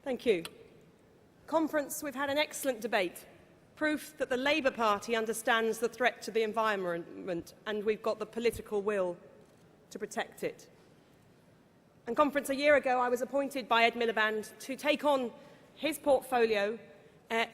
Thank you. Conference, we've had an excellent debate. Proof that the Labour Party understands the threat to the environment and we've got the political will to protect it. And Conference, a year ago I was appointed by Ed Miliband to take on his portfolio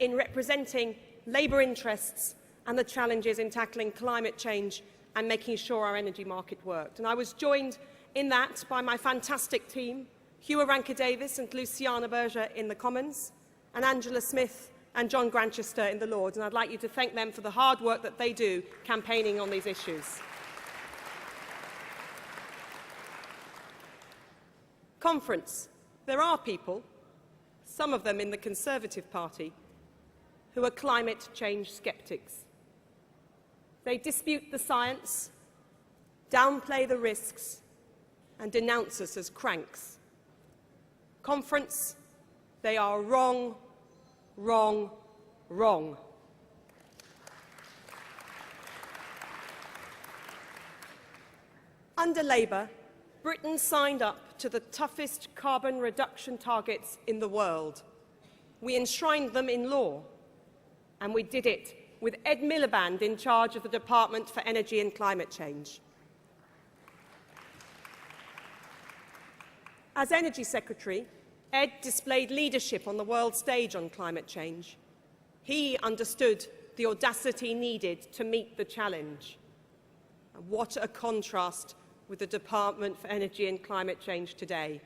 in representing Labour interests and the challenges in tackling climate change and making sure our energy market worked. And I was joined in that by my fantastic team, Hugh Ranker-Davies and Luciana Berger in the Commons, and Angela Smith and John Grantchester in the Lords. And I'd like you to thank them for the hard work that they do campaigning on these issues. Conference, there are people, some of them in the Conservative Party, who are climate change sceptics. They dispute the science, downplay the risks, and denounce us as cranks. Conference, they are wrong, wrong, wrong. Under Labour, Britain signed up to the toughest carbon reduction targets in the world. We enshrined them in law, and we did it with Ed Miliband in charge of the Department for Energy and Climate Change. As Energy Secretary, Ed displayed leadership on the world stage on climate change. He understood the audacity needed to meet the challenge. And what a contrast with the Department for Energy and Climate Change today.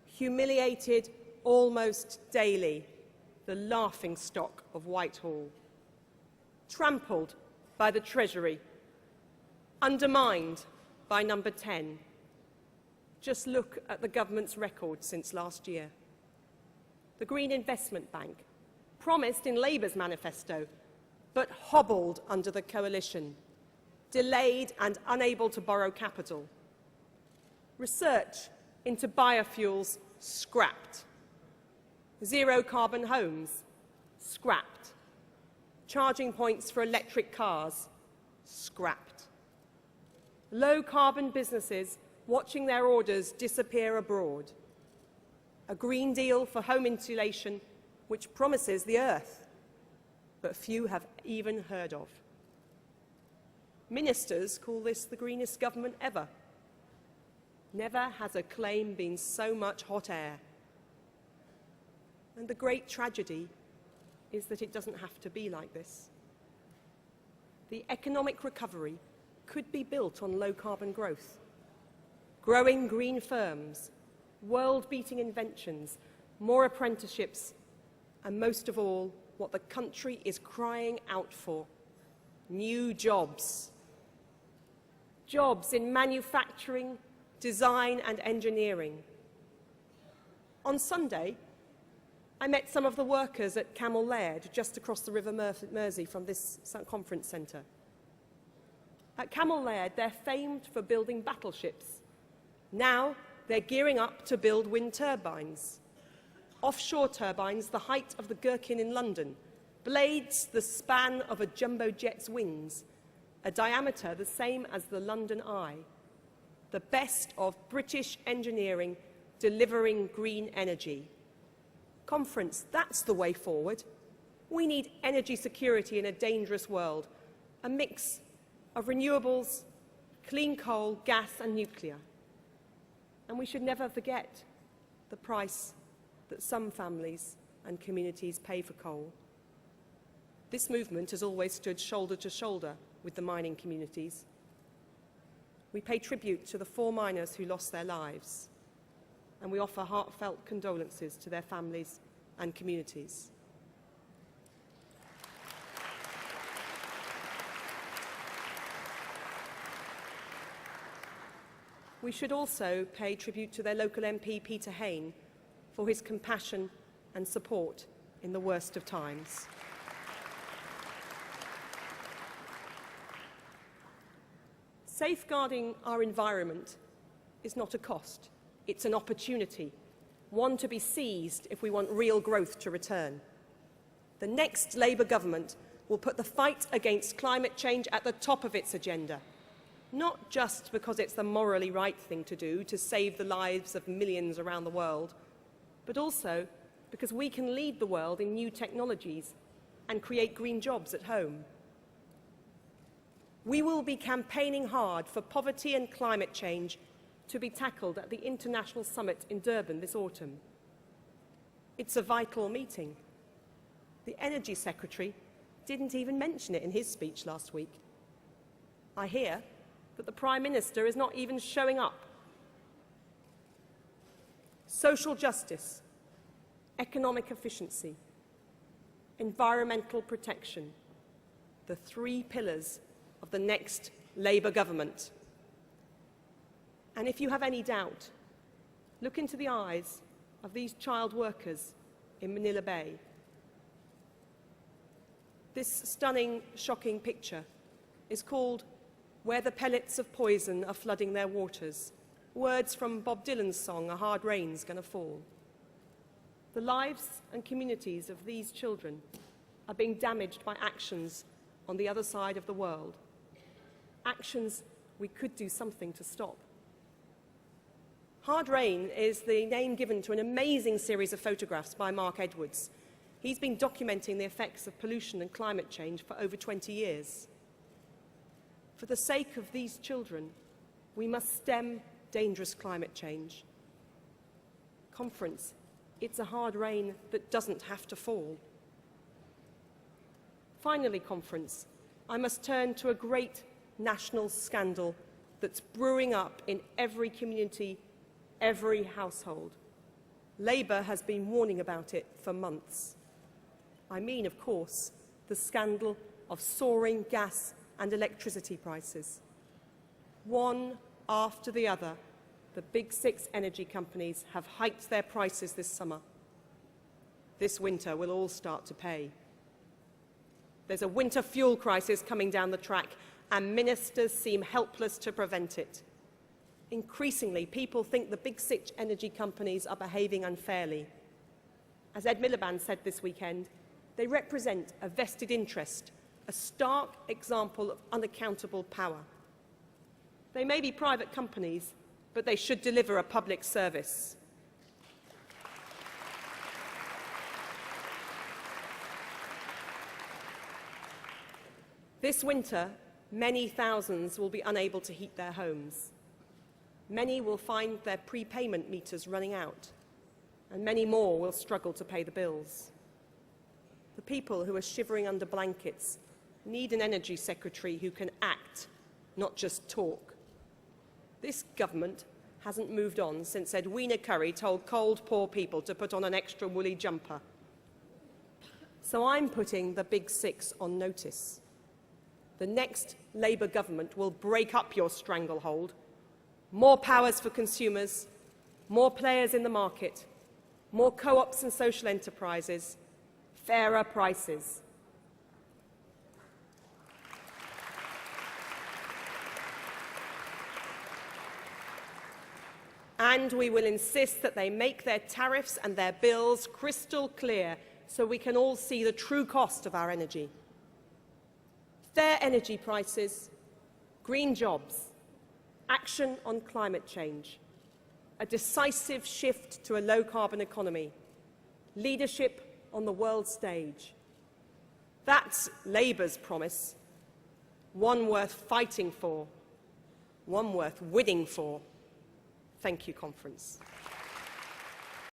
Humiliated almost daily, the laughingstock of Whitehall. Trampled by the Treasury. Undermined by Number 10. Just look at the government's record since last year. The Green Investment Bank, promised in Labour's manifesto, but hobbled under the coalition, delayed and unable to borrow capital. Research into biofuels scrapped. Zero carbon homes scrapped. Charging points for electric cars scrapped. Low carbon businesses watching their orders disappear abroad. A Green Deal for home insulation which promises the earth, but few have even heard of. Ministers call this the greenest government ever. Never has a claim been so much hot air. And the great tragedy is that it doesn't have to be like this. The economic recovery could be built on low-carbon growth. Growing green firms, world-beating inventions, more apprenticeships, and most of all, what the country is crying out for, new jobs. Jobs in manufacturing, design and engineering. On Sunday, I met some of the workers at Camel Laird, just across the River Mersey from this conference centre. At Camel Laird, they're famed for building battleships. Now they're gearing up to build wind turbines. Offshore turbines the height of the Gherkin in London, blades the span of a jumbo jet's wings, a diameter the same as the London Eye. The best of British engineering delivering green energy. Conference, that's the way forward. We need energy security in a dangerous world, a mix of renewables, clean coal, gas and nuclear. And we should never forget the price that some families and communities pay for coal. This movement has always stood shoulder to shoulder with the mining communities. We pay tribute to the 4 miners who lost their lives, and we offer heartfelt condolences to their families and communities. We should also pay tribute to their local MP, Peter Hain, for his compassion and support in the worst of times. Safeguarding our environment is not a cost, it's an opportunity, one to be seized if we want real growth to return. The next Labour government will put the fight against climate change at the top of its agenda, not just because it's the morally right thing to do to save the lives of millions around the world, but also because we can lead the world in new technologies and create green jobs at home. We will be campaigning hard for poverty and climate change to be tackled at the International Summit in Durban this autumn. It's a vital meeting. The Energy Secretary didn't even mention it in his speech last week. I hear that the Prime Minister is not even showing up. Social justice, economic efficiency, environmental protection, the three pillars of the next Labour government. And if you have any doubt, look into the eyes of these child workers in Manila Bay. This stunning, shocking picture is called "Where the Pellets of Poison Are Flooding Their Waters," words from Bob Dylan's song, "A Hard Rain's Gonna Fall." The lives and communities of these children are being damaged by actions on the other side of the world, actions we could do something to stop. Hard Rain is the name given to an amazing series of photographs by Mark Edwards. He's been documenting the effects of pollution and climate change for over 20 years. For the sake of these children, we must stem dangerous climate change. Conference, it's a hard rain that doesn't have to fall. Finally, conference, I must turn to a great national scandal that's brewing up in every community, every household. Labour has been warning about it for months. I mean, of course, the scandal of soaring gas and electricity prices. One after the other, the big six energy companies have hiked their prices this summer. This winter, we'll all start to pay. There's a winter fuel crisis coming down the track, and ministers seem helpless to prevent it. Increasingly, people think the big six energy companies are behaving unfairly. As Ed Miliband said this weekend, they represent a vested interest, a stark example of unaccountable power. They may be private companies, but they should deliver a public service. This winter, many thousands will be unable to heat their homes. Many will find their prepayment meters running out, and many more will struggle to pay the bills. The people who are shivering under blankets need an energy secretary who can act, not just talk. This government hasn't moved on since Edwina Currie told cold, poor people to put on an extra woolly jumper. So I'm putting the big six on notice. The next Labour government will break up your stranglehold. More powers for consumers, more players in the market, more co-ops and social enterprises, fairer prices. And we will insist that they make their tariffs and their bills crystal clear so we can all see the true cost of our energy. Fair energy prices, green jobs, action on climate change, a decisive shift to a low-carbon economy, leadership on the world stage. That's Labour's promise, one worth fighting for, one worth winning for. Thank you, Conference.